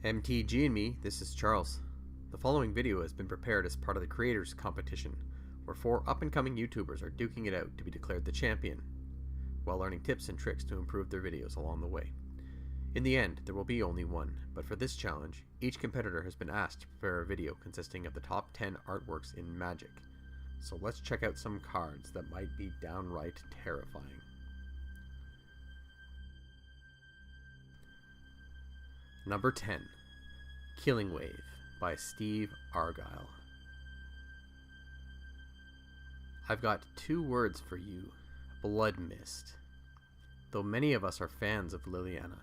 MTGandME, this is Charles. The following video has been prepared as part of the CreaYTors competition, where 4 up-and-coming YouTubers are duking it out to be declared the champion, while learning tips and tricks to improve their videos along the way. In the end, there will be only one, but for this challenge, each competitor has been asked to prepare a video consisting of the top 10 artworks in Magic. So let's check out some cards that might be downright terrifying. Number 10, Killing Wave by Steve Argyle. I've got 2 words for you, Blood Mist. Though many of us are fans of Liliana,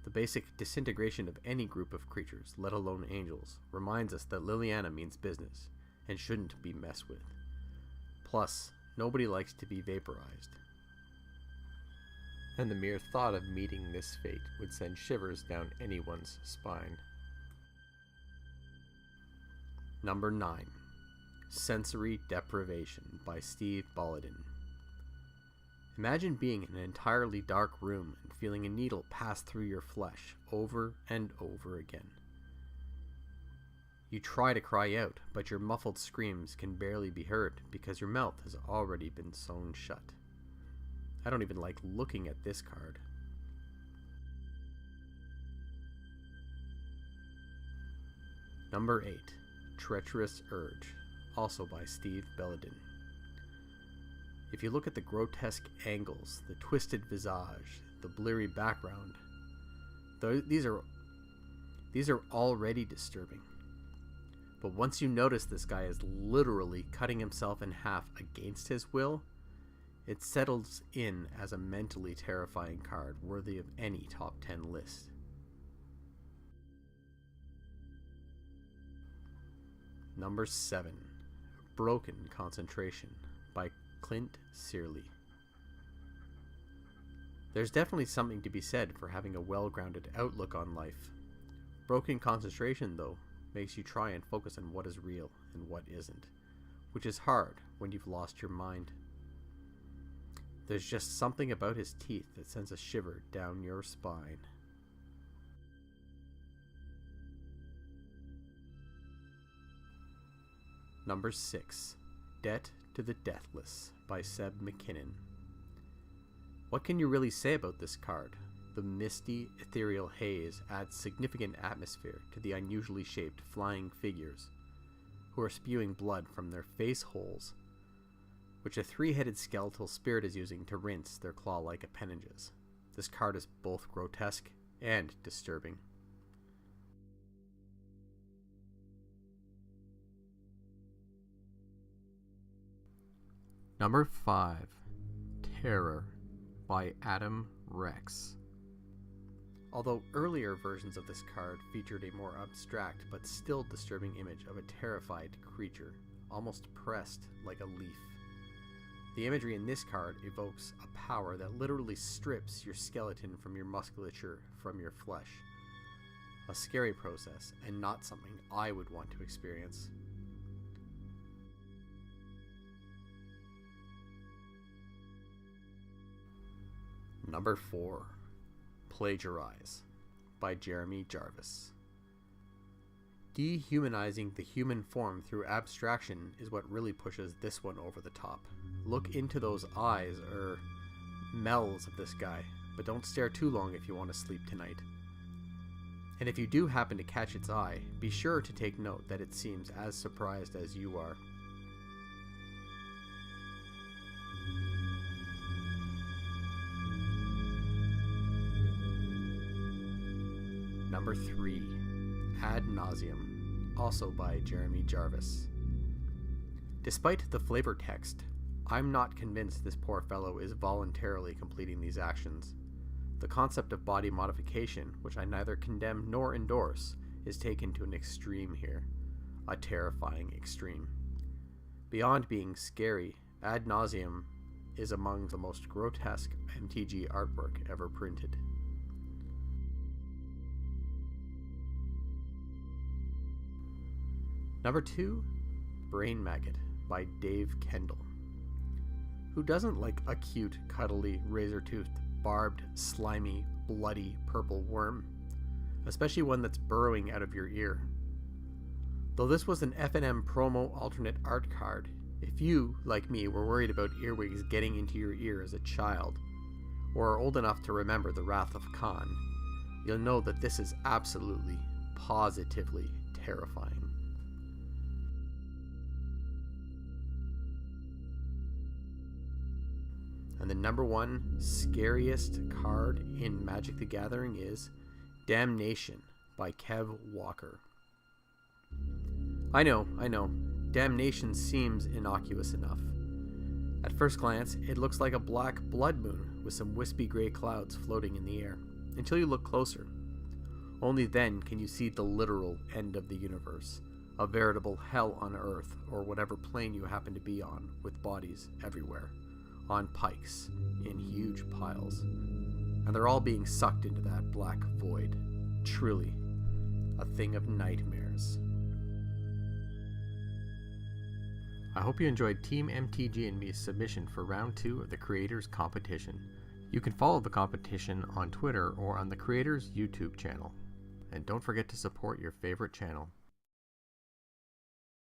the basic disintegration of any group of creatures, let alone angels, reminds us that Liliana means business and shouldn't be messed with. Plus, nobody likes to be vaporized. And the mere thought of meeting this fate would send shivers down anyone's spine. Number 9, Sensory Deprivation by Steve Bolladin. Imagine being in an entirely dark room and feeling a needle pass through your flesh over and over again. You try to cry out, but your muffled screams can barely be heard because your mouth has already been sewn shut. I don't even like looking at this card. Number 8, Treacherous Urge, also by Steve Bolladin. If you look at the grotesque angles, the twisted visage, the blurry background, these are already disturbing. But once you notice this guy is literally cutting himself in half against his will, it settles in as a mentally terrifying card worthy of any top 10 list. Number 7, Broken Concentration by Clint Searly. There's definitely something to be said for having a well-grounded outlook on life. Broken concentration, though, makes you try and focus on what is real and what isn't, which is hard when you've lost your mind. There's just something about his teeth that sends a shiver down your spine. Number 6, Debt to the Deathless by Seb McKinnon. What can you really say about this card? The misty, ethereal haze adds significant atmosphere to the unusually shaped flying figures, who are spewing blood from their face holes, which a 3-headed skeletal spirit is using to rinse their claw-like appendages. This card is both grotesque and disturbing. Number 5, Terror by Adam Rex. Although earlier versions of this card featured a more abstract but still disturbing image of a terrified creature, almost pressed like a leaf, the imagery in this card evokes a power that literally strips your skeleton from your musculature, from your flesh. A scary process, and not something I would want to experience. Number 4, Plagiarize by Jeremy Jarvis. Dehumanizing the human form through abstraction is what really pushes this one over the top. Look into those eyes, mells of this guy, but don't stare too long if you want to sleep tonight. And if you do happen to catch its eye, be sure to take note that it seems as surprised as you are. Number 3, Ad Nauseam, also by Jeremy Jarvis. Despite the flavor text, I'm not convinced this poor fellow is voluntarily completing these actions. The concept of body modification, which I neither condemn nor endorse, is taken to an extreme here. A terrifying extreme. Beyond being scary, Ad Nauseam is among the most grotesque MTG artwork ever printed. Number 2, Brain Maggot by Dave Kendall. Who doesn't like a cute, cuddly, razor-toothed, barbed, slimy, bloody purple worm? especially one that's burrowing out of your ear. Though this was an F&M promo alternate art card, if you, like me, were worried about earwigs getting into your ear as a child, or are old enough to remember the Wrath of Khan, you'll know that this is absolutely, positively terrifying. And the number one scariest card in Magic the Gathering is Damnation by Kev Walker. I know, Damnation seems innocuous enough. At first glance, it looks like a black blood moon with some wispy gray clouds floating in the air, until you look closer. Only then can you see the literal end of the universe, a veritable hell on earth, or whatever plane you happen to be on, with bodies everywhere, on pikes, in huge piles. And they're all being sucked into that black void. Truly, a thing of nightmares. I hope you enjoyed Team MTGandME's submission for round 2 of the CreaYTors competition. You can follow the competition on Twitter or on the CreaYTors YouTube channel. And don't forget to support your favorite channel.